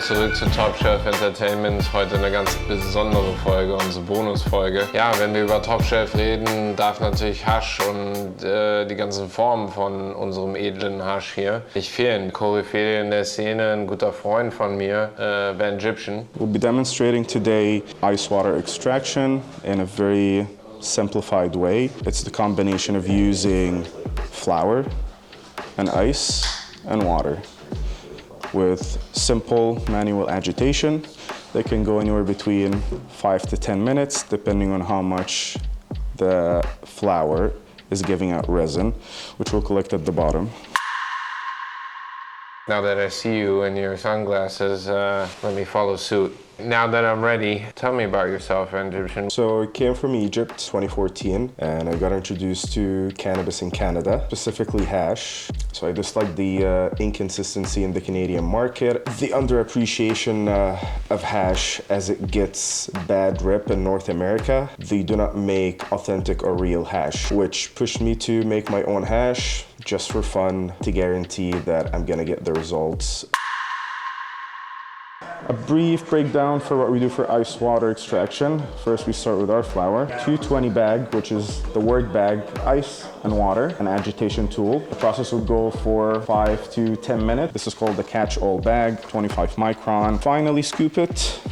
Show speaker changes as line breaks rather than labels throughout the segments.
zurück zu Top Chef Entertainment. Heute eine ganz besondere Folge, unsere Bonusfolge. Ja, wenn wir über Top Chef reden, darf natürlich Hasch und die ganzen Formen von unserem edlen Hasch hier nicht fehlen. Koryphäe in der Szene, ein guter Freund von mir, Vangypitan.
We'll be demonstrating today ice water extraction in a very simplified way. It's the combination of using flour and ice and water with simple manual agitation. They can go anywhere between 5 to 10 minutes depending on how much the flour is giving out resin, which we'll collect at the bottom.
Now that I see you in your sunglasses, let me follow suit. Now that I'm ready, tell me about yourself, Vangypitan.
So I came from Egypt 2014 and I got introduced to cannabis in Canada, specifically hash. So I just like the inconsistency in the Canadian market, the underappreciation of hash as it gets bad rep in North America. They do not make authentic or real hash, which pushed me to make my own hash just for fun to guarantee that I'm gonna get the results. A brief breakdown for what we do for ice water extraction. First, we start with our flour. 220 bag, which is the work bag, ice and water, an agitation tool. The process would go for 5 to 10 minutes. This is called the catch-all bag, 25 micron. Finally, scoop it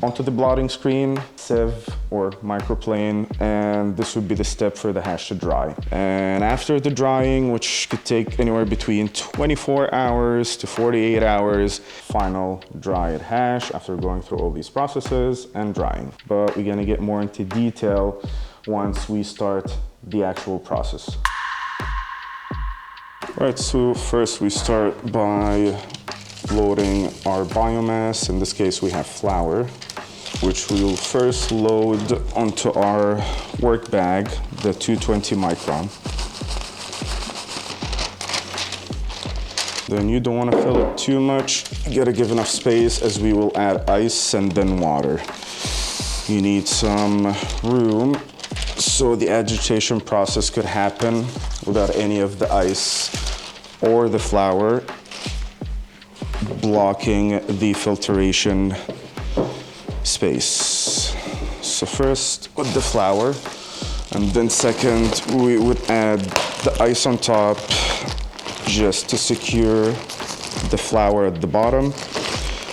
onto the blotting screen, sieve or microplane, and this would be the step for the hash to dry. And after the drying, which could take anywhere between 24 hours to 48 hours, final dried hash after going through all these processes and drying. But we're gonna get more into detail once we start the actual process. Right, so first we start by loading our biomass. In this case, we have flour, which we will first load onto our work bag, the 220 micron. Then you don't want to fill it too much. You gotta give enough space as we will add ice and then water. You need some room so the agitation process could happen without any of the ice or the flour blocking the filtration space. So first with the flour, and then second we would add the ice on top just to secure the flour at the bottom.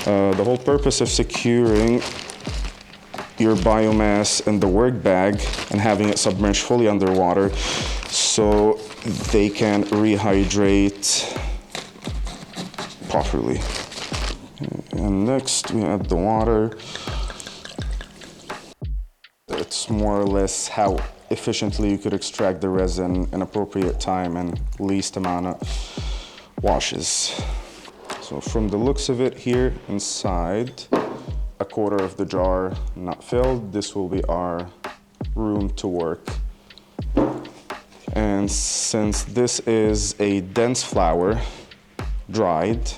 The whole purpose of securing your biomass in the work bag and having it submerged fully underwater so they can rehydrate properly. And next we add the water. It's more or less how efficiently you could extract the resin in appropriate time and least amount of washes. So from the looks of it here inside, a quarter of the jar not filled. This will be our room to work. And since this is a dense flour, dried,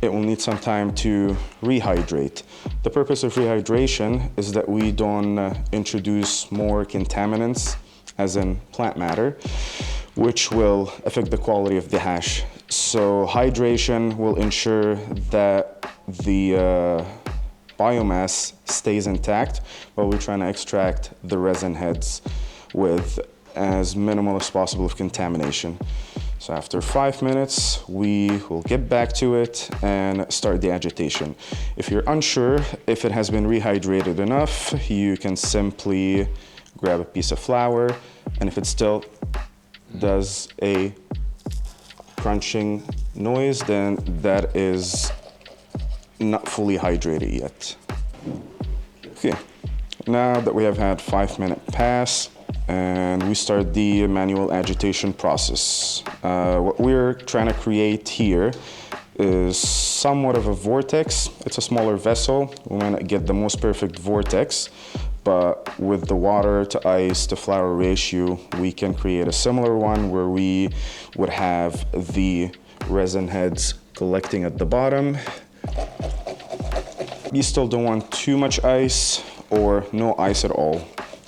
it will need some time to rehydrate. The purpose of rehydration is that we don't introduce more contaminants, as in plant matter, which will affect the quality of the hash. So hydration will ensure that the biomass stays intact while we're trying to extract the resin heads with as minimal as possible of contamination. So after 5 minutes, we will get back to it and start the agitation. If you're unsure if it has been rehydrated enough, you can simply grab a piece of flour, and if it still does a crunching noise, then that is not fully hydrated yet. Okay, now that we have had 5 minutes pass, and we start the manual agitation process. What we're trying to create here is somewhat of a vortex. It's a smaller vessel. We want to get the most perfect vortex, but with the water to ice to flour ratio, we can create a similar one where we would have the resin heads collecting at the bottom. You still don't want too much ice or no ice at all.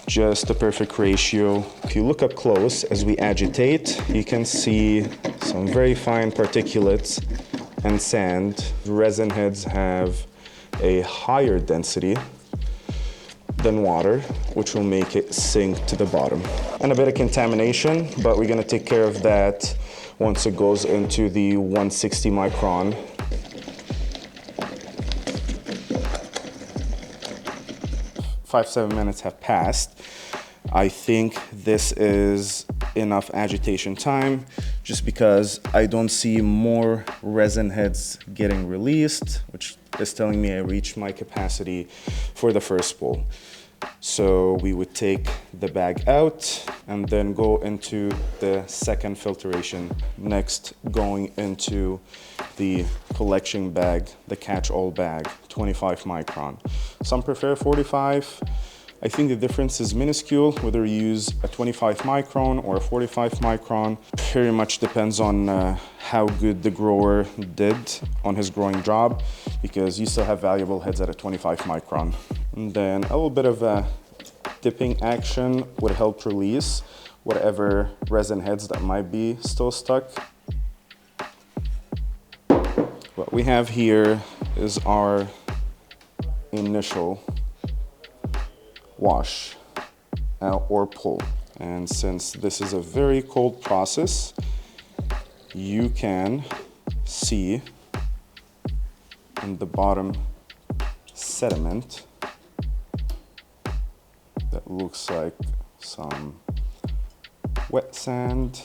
Just the perfect ratio. If you look up close as we agitate, you can see some very fine particulates and sand, resin heads have a higher density than water, which will make it sink to the bottom. And a bit of contamination, but we're gonna take care of that once it goes into the 160 micron. Five, 7 minutes have passed. I think this is enough agitation time, just because I don't see more resin heads getting released, which is telling me I reached my capacity for the first bowl. So we would take the bag out and then go into the second filtration. Next, going into the collection bag, the catch-all bag, 25 micron. Some prefer 45. I think the difference is minuscule, whether you use a 25 micron or a 45 micron. Very much depends on how good the grower did on his growing job, because you still have valuable heads at a 25 micron. And then a little bit of a dipping action would help release whatever resin heads that might be still stuck. What we have here is our initial wash or pull. And since this is a very cold process, you can see in the bottom sediment that looks like some wet sand.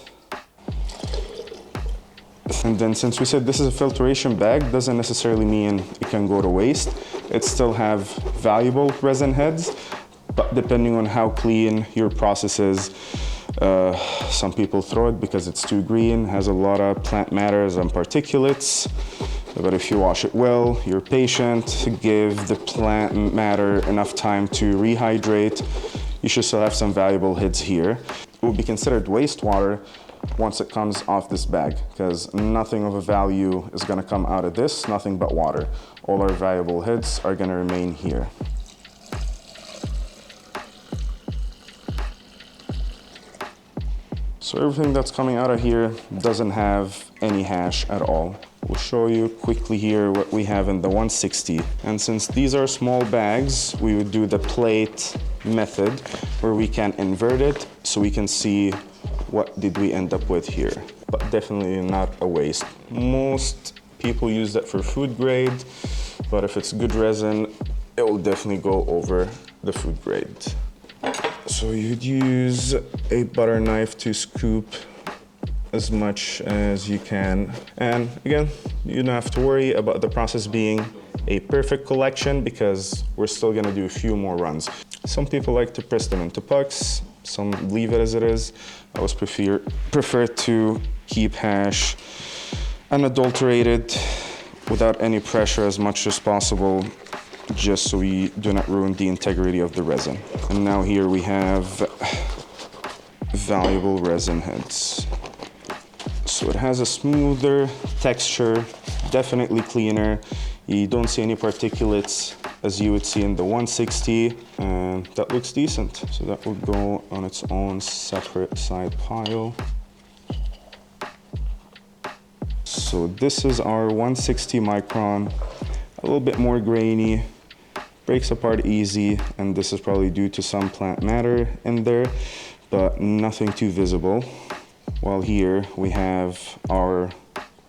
And then, since we said this is a filtration bag, doesn't necessarily mean it can go to waste. It still have valuable resin heads, but depending on how clean your process is, some people throw it because it's too green, has a lot of plant matters and particulates. But if you wash it well, you're patient, give the plant matter enough time to rehydrate, you should still have some valuable heads here. It will be considered wastewater once it comes off this bag, because nothing of a value is going to come out of this, nothing but water. All our valuable heads are going to remain here. So everything that's coming out of here doesn't have any hash at all. We'll show you quickly here what we have in the 160. And since these are small bags, we would do the plate method, where we can invert it so we can see what did we end up with here. But definitely not a waste. Most people use that for food grade, but if it's good resin, it will definitely go over the food grade. So you'd use a butter knife to scoop as much as you can. And again, you don't have to worry about the process being a perfect collection, because we're still gonna do a few more runs. Some people like to press them into pucks, some leave it as it is. I always prefer to keep hash unadulterated without any pressure as much as possible, just so we do not ruin the integrity of the resin. And now here we have valuable resin heads. So it has a smoother texture, definitely cleaner. You don't see any particulates as you would see in the 160, and that looks decent. So that will go on its own separate side pile. So this is our 160 micron, a little bit more grainy, breaks apart easy, and this is probably due to some plant matter in there, but nothing too visible. While here we have our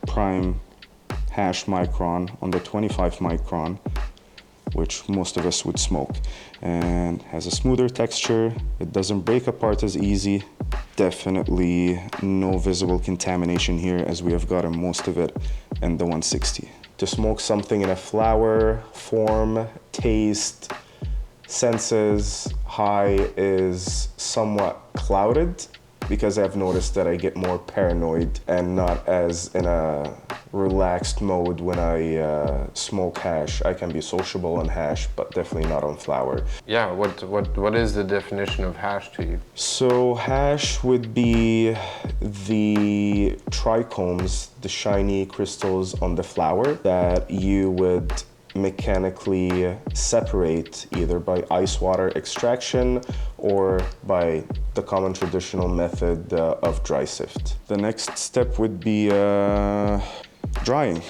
prime hash micron on the 25 micron, which most of us would smoke, and has a smoother texture. It doesn't break apart as easy. Definitely no visible contamination here, as we have gotten most of it in the 160. To smoke something in a flower, form, taste, senses high is somewhat clouded, because I've noticed that I get more paranoid and not as in a relaxed mode when I smoke hash. I can be sociable on hash, but definitely not on flower.
Yeah, what is the definition of hash to you?
So hash would be the trichomes, the shiny crystals on the flower that you would mechanically separate either by ice water extraction or by the common traditional method of dry sift. The next step would be drying.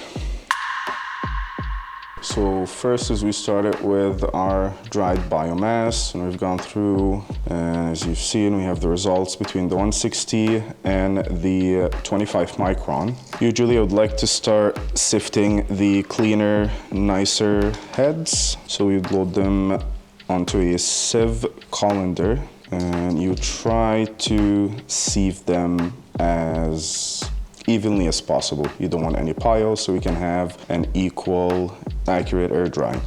So first is we started with our dried biomass, and we've gone through, and as you've seen, we have the results between the 160 and the 25 micron. Usually I would like to start sifting the cleaner, nicer heads. So we'd load them onto a sieve colander, and you try to sieve them as evenly as possible. You don't want any piles, so we can have an equal, accurate air drying.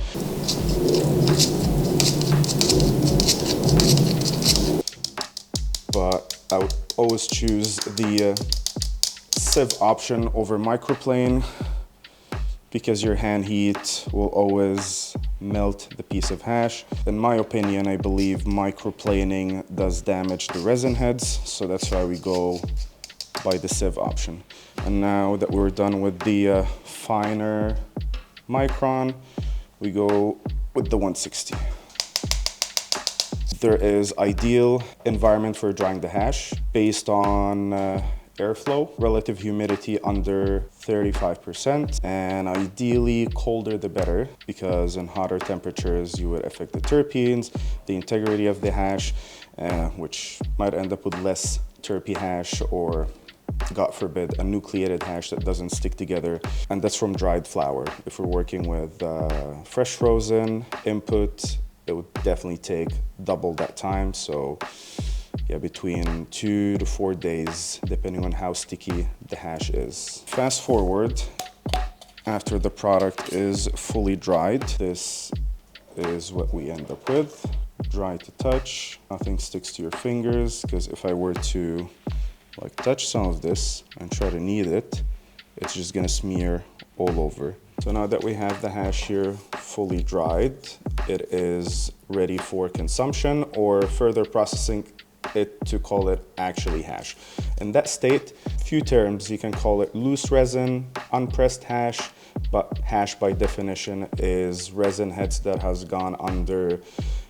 But I would always choose the sieve option over microplane, because your hand heat will always melt the piece of hash. In my opinion, I believe microplaning does damage the resin heads, so that's why we go by the sieve option. And now that we're done with the finer micron, we go with the 160. There is ideal environment for drying the hash based on airflow, relative humidity under 35%, and ideally colder the better, because in hotter temperatures you would affect the terpenes, the integrity of the hash, which might end up with less terpy hash, or God forbid, a nucleated hash that doesn't stick together. And that's from dried flour. If we're working with fresh frozen input, it would definitely take double that time. So yeah, between 2 to 4 days, depending on how sticky the hash is. Fast forward, after the product is fully dried, this is what we end up with. Dry to touch, nothing sticks to your fingers, because if I were to touch some of this and try to knead it, it's just gonna smear all over. So now that we have the hash here fully dried, it is ready for consumption or further processing it to call it actually hash. In that state, few terms, you can call it loose resin, unpressed hash, but hash by definition is resin heads that has gone under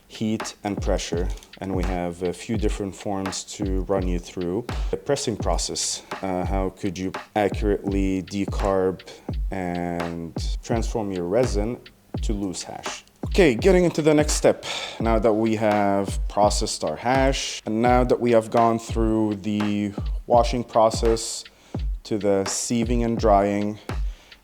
heat and pressure, and we have a few different forms to run you through. The pressing process, how could you accurately decarb and transform your resin to loose hash? Okay, getting into the next step. Now that we have processed our hash, and now that we have gone through the washing process to the sieving and drying,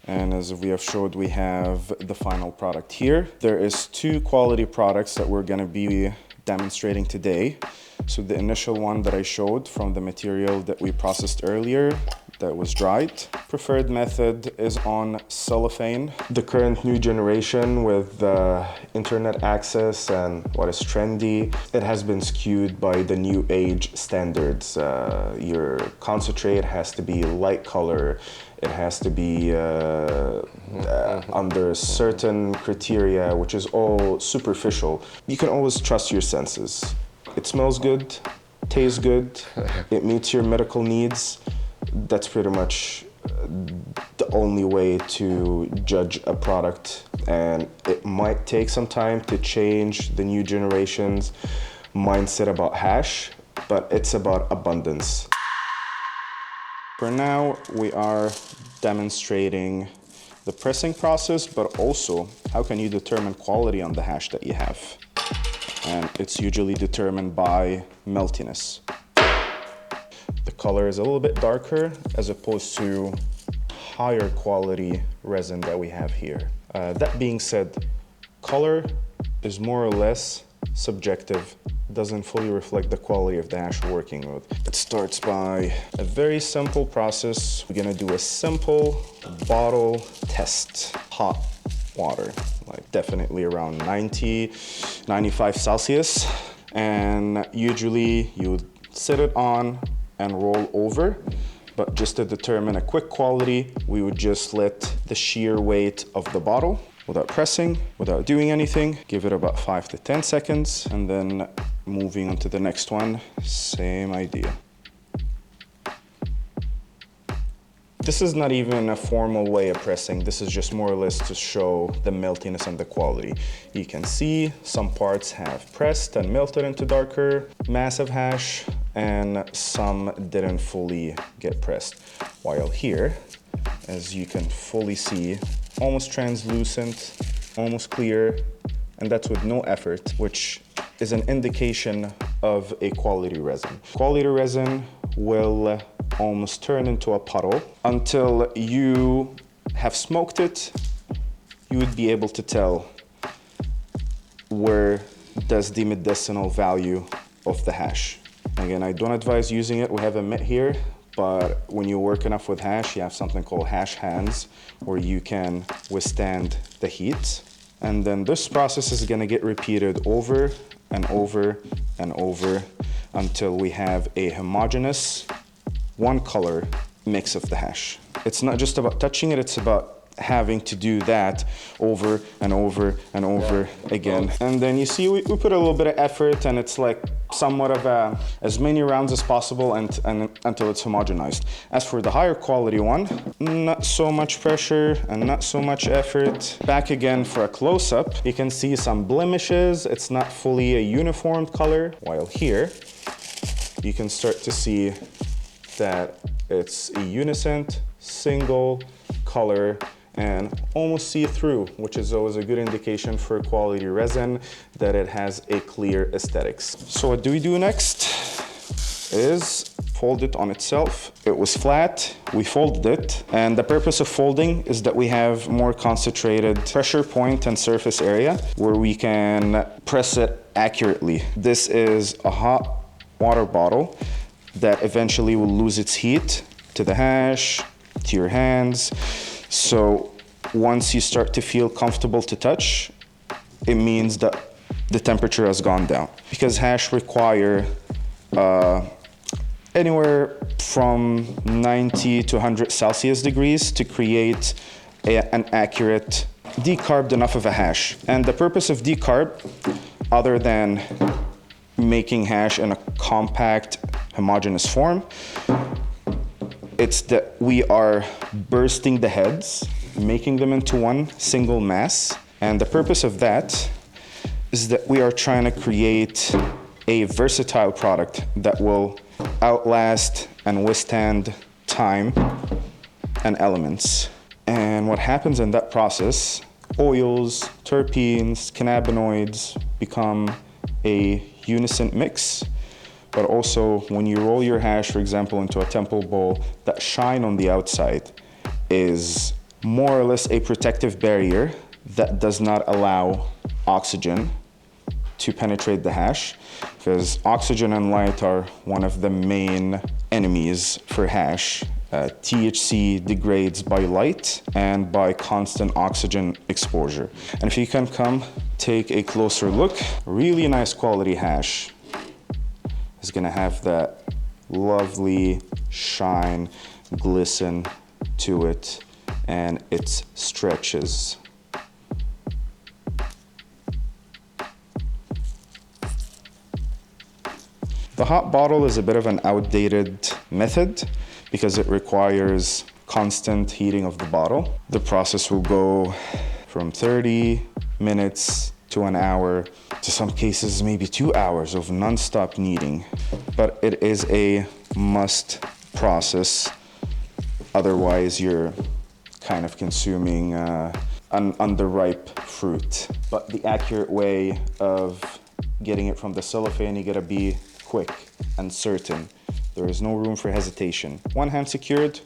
and as we have showed, we have the final product here. There is 2 quality products that we're gonna be demonstrating today. So the initial one that I showed from the material that we processed earlier, that was dried. Preferred method is on cellophane. The current new generation with internet access and what is trendy, it has been skewed by the new age standards. Your concentrate has to be light color. It has to be under certain criteria, which is all superficial. You can always trust your senses. It smells good, tastes good, it meets your medical needs. That's pretty much the only way to judge a product, and it might take some time to change the new generation's mindset about hash, but it's about abundance. For now, we are demonstrating the pressing process, but also how can you determine quality on the hash that you have. And it's usually determined by meltiness. The color is a little bit darker as opposed to higher quality resin that we have here. That being said, color is more or less subjective, doesn't fully reflect the quality of the hash we're working with. It starts by a very simple process. We're gonna do a simple bottle test. Hot water, like definitely around 90, 95 Celsius. And usually you would sit it on and roll over. But just to determine a quick quality, we would just let the sheer weight of the bottle, without pressing, without doing anything, give it about 5 to 10 seconds, and then moving on to the next one, same idea. This is not even a formal way of pressing. This is just more or less to show the meltiness and the quality. You can see some parts have pressed and melted into darker, massive hash, and some didn't fully get pressed. While here, as you can fully see, almost translucent, almost clear, and that's with no effort, which is an indication of a quality resin. Quality resin will almost turn into a puddle. Until you have smoked it, you would be able to tell where does the medicinal value of the hash. Again, I don't advise using it. We have a mitt here, but when you work enough with hash, you have something called hash hands, where you can withstand the heat. And then this process is gonna get repeated over and over and over until we have a homogeneous, one color mix of the hash. It's not just about touching it, it's about having to do that over and over and over again. And then you see we put a little bit of effort, and it's like somewhat of as many rounds as possible and until it's homogenized. As for the higher quality one, not so much pressure and not so much effort. Back again for a close-up, you can see some blemishes. It's not fully a uniform color, while here you can start to see that it's a unison, single color, and almost see-through, which is always a good indication for quality resin, that it has a clear aesthetics. So what do we do next is fold it on itself. It was flat, we folded it, and the purpose of folding is that we have more concentrated pressure point and surface area where we can press it accurately. This is a hot water bottle that eventually will lose its heat to the hash, to your hands. So once you start to feel comfortable to touch, it means that the temperature has gone down. Because hash require anywhere from 90 to 100 Celsius degrees to create an accurate decarbed enough of a hash. And the purpose of decarb, other than making hash in a compact, homogeneous form, it's that we are bursting the heads, making them into one single mass. And the purpose of that is that we are trying to create a versatile product that will outlast and withstand time and elements. And what happens in that process, oils, terpenes, cannabinoids become a unison mix. But also, when you roll your hash, for example, into a temple bowl, that shine on the outside is more or less a protective barrier that does not allow oxygen to penetrate the hash, because oxygen and light are one of the main enemies for hash. THC degrades by light and by constant oxygen exposure. And if you can come take a closer look, really nice quality hash is gonna have that lovely shine, glisten to it, and it stretches. The hot bottle is a bit of an outdated method because it requires constant heating of the bottle. The process will go from 30 minutes to an hour, to some cases maybe 2 hours of non-stop kneading. But it is a must process, otherwise you're kind of consuming an underripe fruit. But the accurate way of getting it from the cellophane, you gotta be quick and certain. There is no room for hesitation. One hand secured,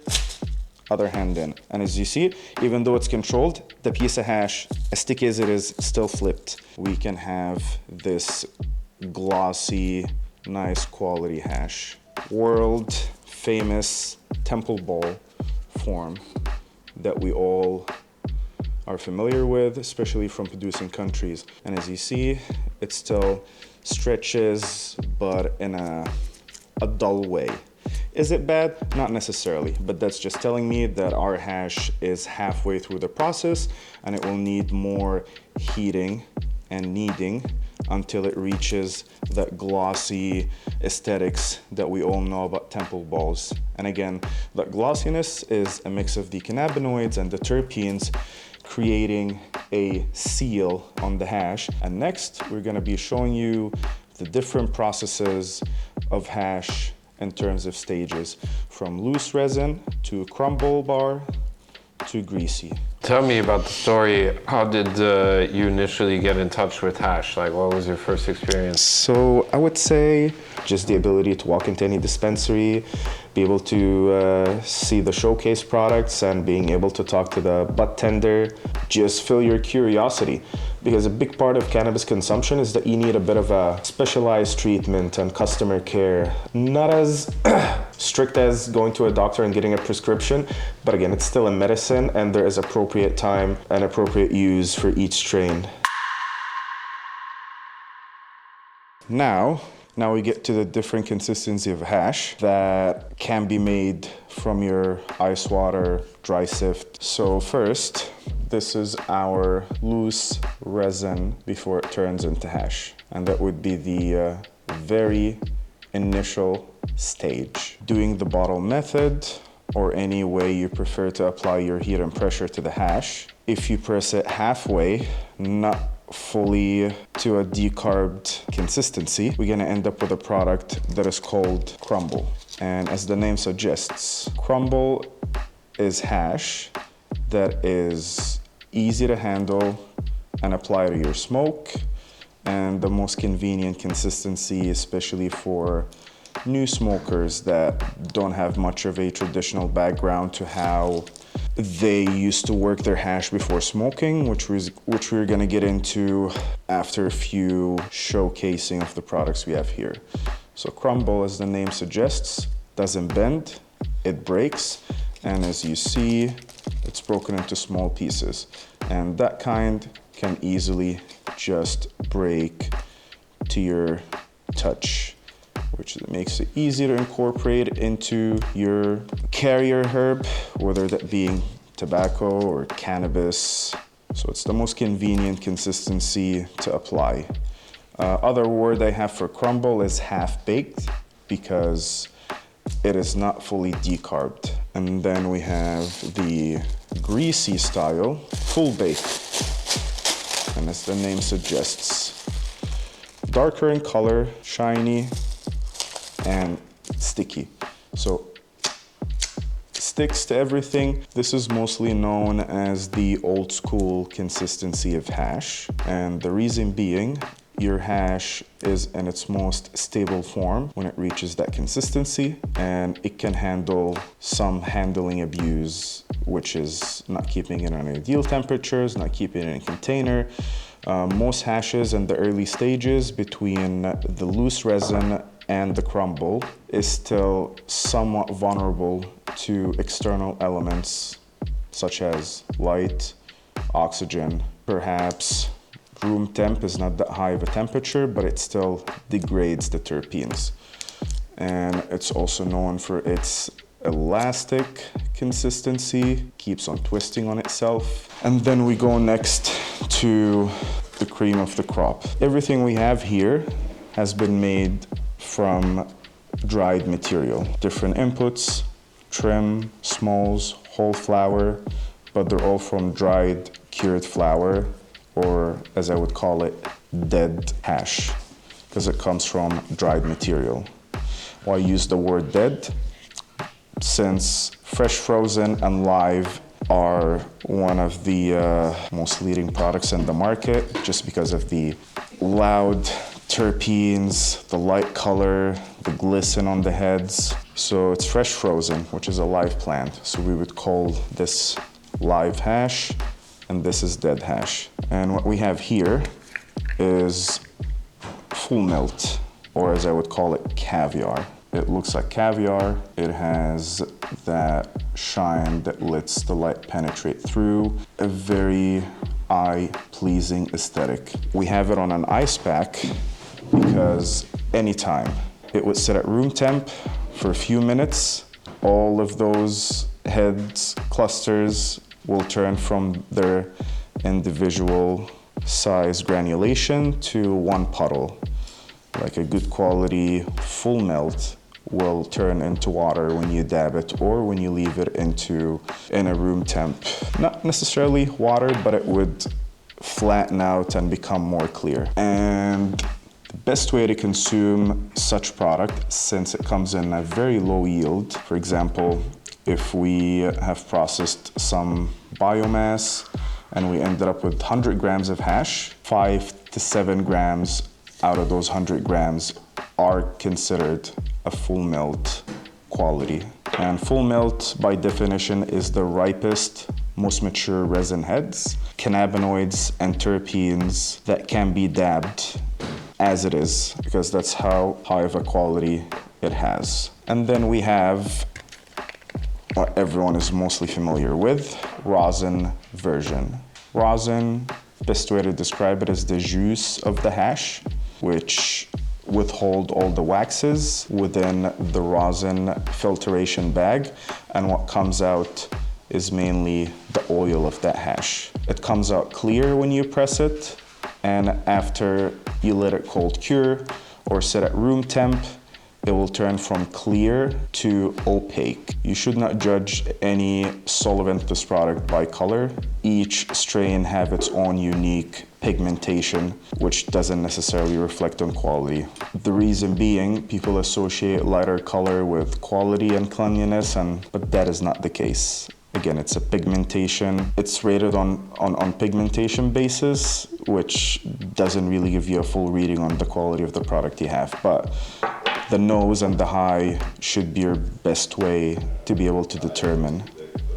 other hand in. And as you see, even though it's controlled, the piece of hash, as sticky as it is, still flipped. We can have this glossy, nice quality hash. World famous temple bowl form that we all are familiar with, especially from producing countries. And as you see, it still stretches, but in a dull way. Is it bad? Not necessarily, but that's just telling me that our hash is halfway through the process and it will need more heating and kneading until it reaches that glossy aesthetics that we all know about temple balls. And again, that glossiness is a mix of the cannabinoids and the terpenes creating a seal on the hash. And next, we're gonna be showing you the different processes of hash in terms of stages, from loose resin to crumble bar to greasy.
Tell me about the story. How did you initially get in touch with hash? Like, what was your first experience?
So I would say just the ability to walk into any dispensary, be able to see the showcase products and being able to talk to the bud tender, just fill your curiosity. Because a big part of cannabis consumption is that you need a bit of a specialized treatment and customer care. Not as strict as going to a doctor and getting a prescription, but again, it's still a medicine and there is appropriate time and appropriate use for each strain. Now we get to the different consistency of hash that can be made from your ice water, dry sift. So first, this is our loose resin before it turns into hash. And that would be the very initial stage. Doing the bottle method, or any way you prefer to apply your heat and pressure to the hash. If you press it halfway, not fully to a decarbed consistency, we're gonna end up with a product that is called crumble. And as the name suggests, crumble is hash that is easy to handle and apply to your smoke, and the most convenient consistency, especially for new smokers that don't have much of a traditional background to how they used to work their hash before smoking, which we're gonna get into after a few showcasing of the products we have here. So crumble, as the name suggests, doesn't bend, it breaks, and as you see, it's broken into small pieces. And that kind can easily just break to your touch, which makes it easy to incorporate into your carrier herb, whether that being tobacco or cannabis. So it's the most convenient consistency to apply. Other word I have for crumble is half-baked, because it is not fully decarbed. And then we have the greasy style, full bake. And as the name suggests, darker in color, shiny, and sticky. So sticks to everything. This is mostly known as the old school consistency of hash. And the reason being, your hash is in its most stable form when it reaches that consistency, and it can handle some handling abuse, which is not keeping it on ideal temperatures, not keeping it in a container. Most hashes in the early stages between the loose resin and the crumble is still somewhat vulnerable to external elements such as light, oxygen, perhaps room temp is not that high of a temperature, but it still degrades the terpenes. And it's also known for its elastic consistency, keeps on twisting on itself. And then we go next to the cream of the crop. Everything we have here has been made from dried material. Different inputs, trim, smalls, whole flour, but they're all from dried, cured flour, or as I would call it, dead hash, because it comes from dried material. Why use the word dead? Since fresh frozen and live are one of the most leading products in the market, just because of the loud terpenes, the light color, the glisten on the heads. So it's fresh frozen, which is a live plant. So we would call this live hash, and this is dead hash. And what we have here is full melt, or as I would call it, caviar. It looks like caviar. It has that shine that lets the light penetrate through. A very eye-pleasing aesthetic. We have it on an ice pack because anytime it would sit at room temp for a few minutes, all of those heads, clusters will turn from their individual size granulation to one puddle. Like a good quality full melt will turn into water when you dab it or when you leave it in a room temp. Not necessarily water, but it would flatten out and become more clear. And The best way to consume such product, since it comes in a very low yield, for example, if we have processed some biomass and we ended up with 100 grams of hash, 5 to 7 grams out of those 100 grams are considered a full melt quality. And full melt, by definition, is the ripest, most mature resin heads, cannabinoids and terpenes that can be dabbed as it is, because that's how high of a quality it has. And then we have what everyone is mostly familiar with, rosin version. Rosin, best way to describe it is the juice of the hash, which withhold all the waxes within the rosin filtration bag, and what comes out is mainly the oil of that hash. It comes out clear when you press it, and after you let it cold cure or set at room temp, it will turn from clear to opaque. You should not judge any solventous product by color. Each strain have its own unique pigmentation, which doesn't necessarily reflect on quality. The reason being, people associate lighter color with quality and cleanliness, but that is not the case. Again, it's a pigmentation. It's rated on pigmentation basis, which doesn't really give you a full reading on the quality of the product you have. But the nose and the high should be your best way to be able to determine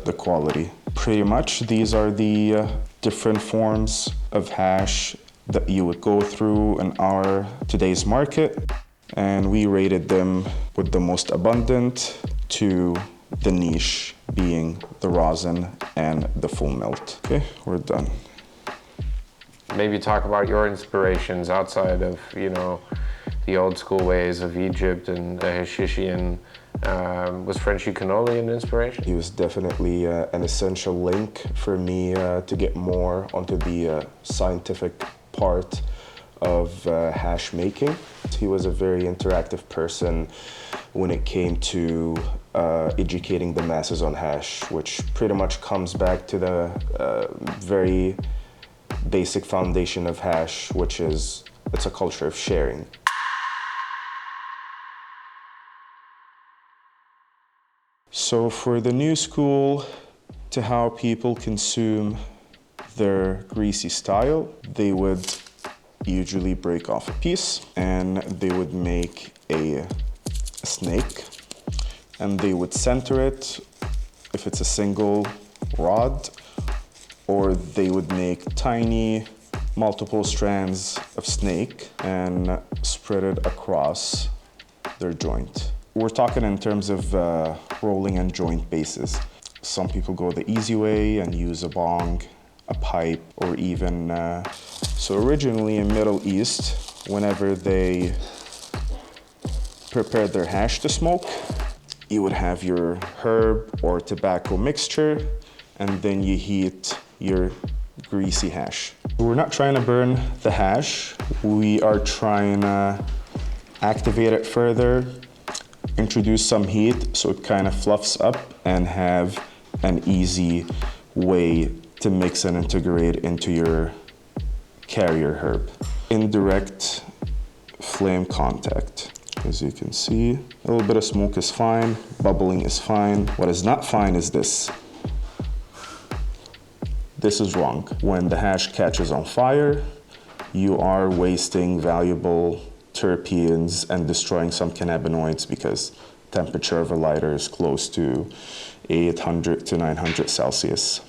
the quality. Pretty much, these are the different forms of hash that you would go through in our today's market. And we rated them with the most abundant to the niche being the rosin and the full melt. Okay, we're done.
Maybe talk about your inspirations outside of, the old school ways of Egypt and the Hashishtian. Was Frenchy cannoli an inspiration?
He was definitely an essential link for me to get more onto the scientific part of hash making. He was a very interactive person when it came to educating the masses on hash, which pretty much comes back to the very basic foundation of hash, which is it's a culture of sharing. So for the new school, to how people consume their greasy style, they would usually break off a piece and they would make a snake, and they would center it if it's a single rod, or they would make tiny multiple strands of snake and spread it across their joint. We're talking in terms of rolling and joint bases. Some people go the easy way and use a bong, a pipe, or even so originally in Middle East, whenever they prepared their hash to smoke, you would have your herb or tobacco mixture, and then you heat your greasy hash. We're not trying to burn the hash. We are trying to activate it further, introduce some heat so it kind of fluffs up, and have an easy way to mix and integrate into your carrier herb. Indirect flame contact. As you can see, a little bit of smoke is fine, bubbling is fine. What is not fine is this. This is wrong. When the hash catches on fire, you are wasting valuable terpenes and destroying some cannabinoids, because temperature of a lighter is close to 800 to 900 Celsius.